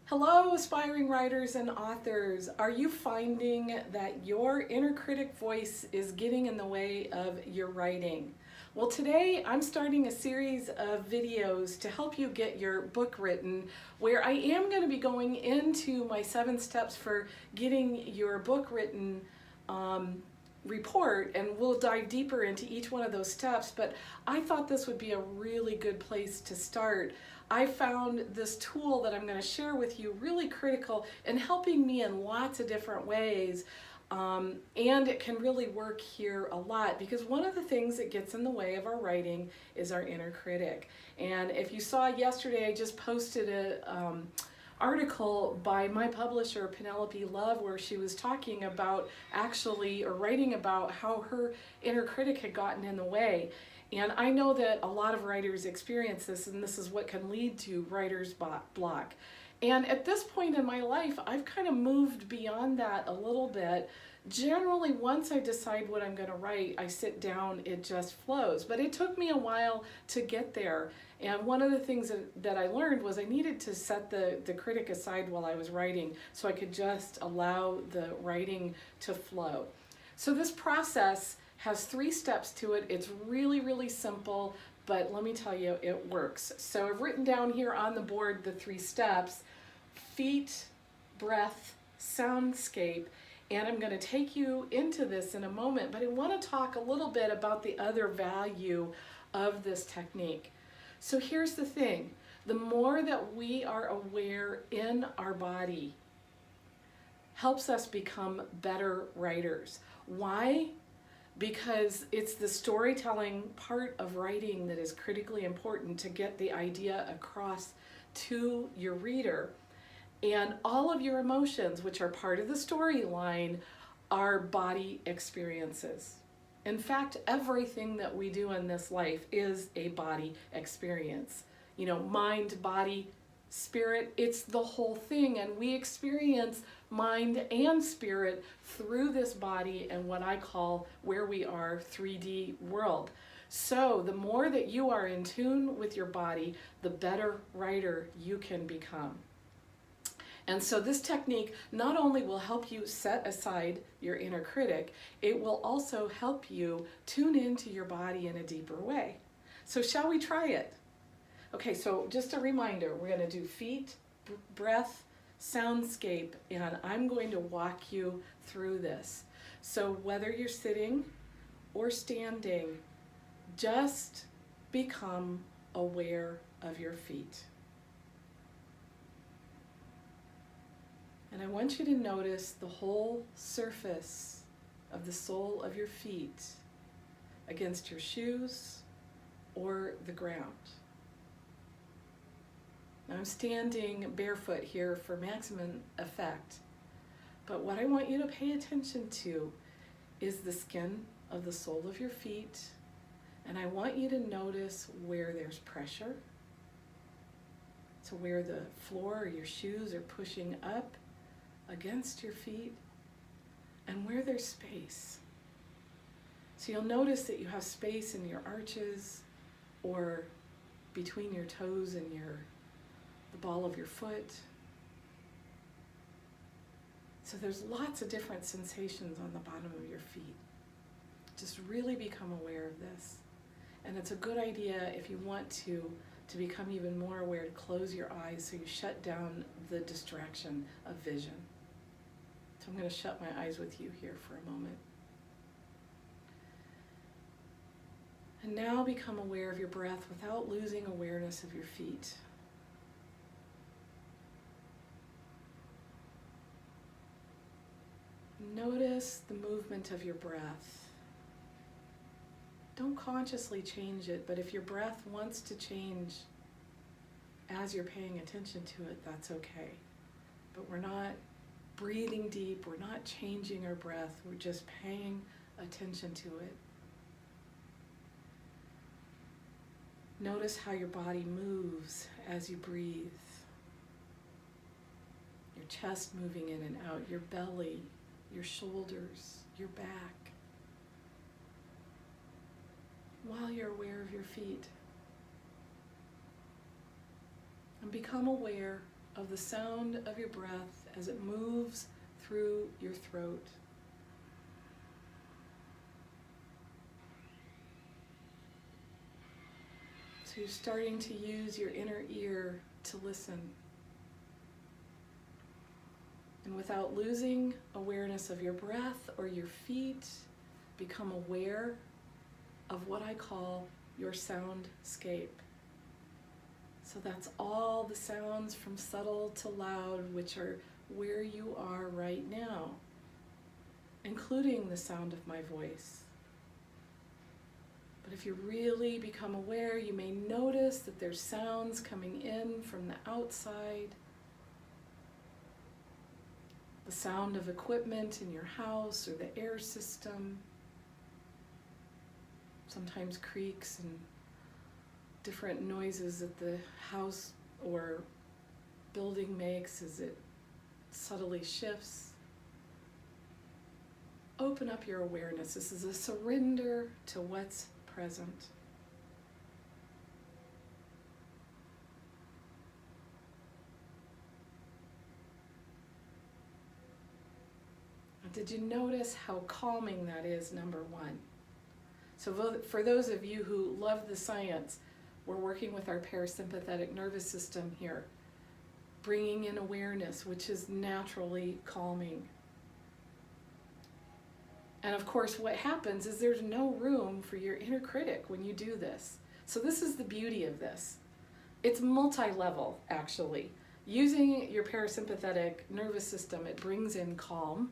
Hello, aspiring writers and authors. Are you finding that your inner critic voice is getting in the way of your writing? Well, today I'm starting a series of videos to help you get your book written, where I am going to be going into my 7 steps for getting your book written report, and we'll dive deeper into each one of those steps. But I thought this would be a really good place to start. I found this tool that I'm going to share with you really critical in helping me in lots of different ways. And it can really work here a lot, because one of the things that gets in the way of our writing is our inner critic. And if you saw yesterday, I just posted a article by my publisher Penelope Love, where she was talking about writing about how her inner critic had gotten in the way. And I know that a lot of writers experience this, and this is what can lead to writer's block. And at this point in my life, I've kind of moved beyond that a little bit. Generally, once I decide what I'm going to write, I sit down, it just flows. But it took me a while to get there. And one of the things that I learned was I needed to set the critic aside while I was writing, so I could just allow the writing to flow. So this process has 3 steps to it. It's really, really simple, but let me tell you, it works. So I've written down here on the board the 3 steps: feet, breath, soundscape. And I'm going to take you into this in a moment, but I want to talk a little bit about the other value of this technique. So here's the thing: the more that we are aware in our body helps us become better writers. Why? Because it's the storytelling part of writing that is critically important to get the idea across to your reader. And all of your emotions, which are part of the storyline, are body experiences. In fact, everything that we do in this life is a body experience. You know, mind, body, spirit, it's the whole thing. And we experience mind and spirit through this body and what I call, where we are, 3D world. So the more that you are in tune with your body, the better writer you can become. And so this technique not only will help you set aside your inner critic, it will also help you tune into your body in a deeper way. So shall we try it? Okay, so just a reminder, we're going to do feet, breath, soundscape, and I'm going to walk you through this. So whether you're sitting or standing, just become aware of your feet. And I want you to notice the whole surface of the sole of your feet against your shoes or the ground. Now I'm standing barefoot here for maximum effect, but what I want you to pay attention to is the skin of the sole of your feet, and I want you to notice where there's pressure, so where the floor or your shoes are pushing up against your feet, and where there's space. So you'll notice that you have space in your arches or between your toes and the ball of your foot. So there's lots of different sensations on the bottom of your feet. Just really become aware of this. And it's a good idea, if you want to become even more aware, to close your eyes so you shut down the distraction of vision. So I'm going to shut my eyes with you here for a moment. And now become aware of your breath without losing awareness of your feet. Notice the movement of your breath. Don't consciously change it, but if your breath wants to change as you're paying attention to it, that's okay. But we're not breathing deep, we're not changing our breath, we're just paying attention to it. Notice how your body moves as you breathe. Your chest moving in and out, your belly, your shoulders, your back, while you're aware of your feet. And become aware of the sound of your breath as it moves through your throat. So you're starting to use your inner ear to listen. And without losing awareness of your breath or your feet, become aware of what I call your soundscape. So that's all the sounds from subtle to loud, which are where you are right now, including the sound of my voice. But if you really become aware, you may notice that there's sounds coming in from the outside. The sound of equipment in your house or the air system. Sometimes creaks and different noises that the house or building makes as it subtly shifts. Open up your awareness. This is a surrender to what's present. Did you notice how calming that is, number one? So for those of you who love the science, we're working with our parasympathetic nervous system here, bringing in awareness, which is naturally calming. And of course, what happens is there's no room for your inner critic when you do this. So this is the beauty of this. It's multi-level, actually. Using your parasympathetic nervous system, it brings in calm,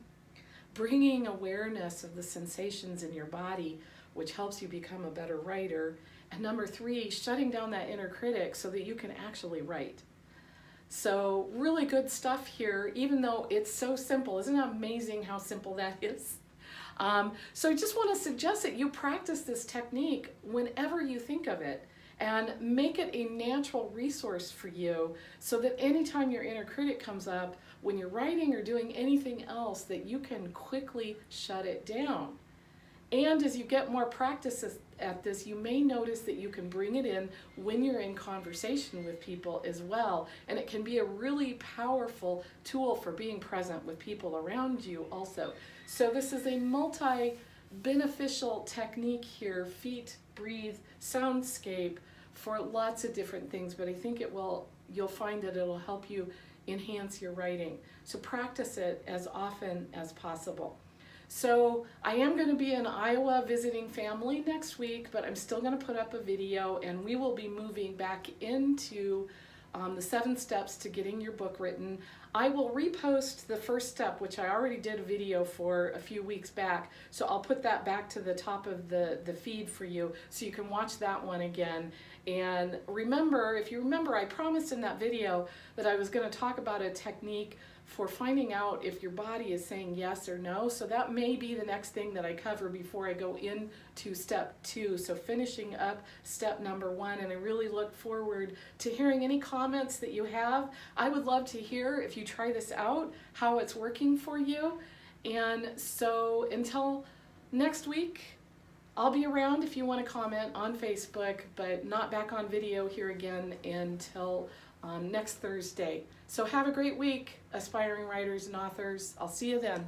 bringing awareness of the sensations in your body, which helps you become a better writer. And number three, shutting down that inner critic so that you can actually write. So really good stuff here, even though it's so simple. Isn't it amazing how simple that is? So I just want to suggest that you practice this technique whenever you think of it and make it a natural resource for you so that anytime your inner critic comes up, when you're writing or doing anything else, that you can quickly shut it down. And as you get more practice at this, you may notice that you can bring it in when you're in conversation with people as well. And it can be a really powerful tool for being present with people around you also. So this is a multi-beneficial technique here, feet, breathe, soundscape, for lots of different things. But I think you'll find that it'll help you enhance your writing. So practice it as often as possible. So I am going to be in Iowa visiting family next week, but I'm still going to put up a video, and we will be moving back into the 7 steps to getting your book written. I will repost the first step, which I already did a video for a few weeks back, so I'll put that back to the top of the feed for you so you can watch that one again. And remember, if you remember, I promised in that video that I was going to talk about a technique for finding out if your body is saying yes or no. So that may be the next thing that I cover before I go into step 2. So finishing up step number 1, and I really look forward to hearing any comments that you have. I would love to hear, if you try this out, how it's working for you. And so until next week, I'll be around if you want to comment on Facebook, but not back on video here again until next Thursday. So have a great week, aspiring writers and authors. I'll see you then.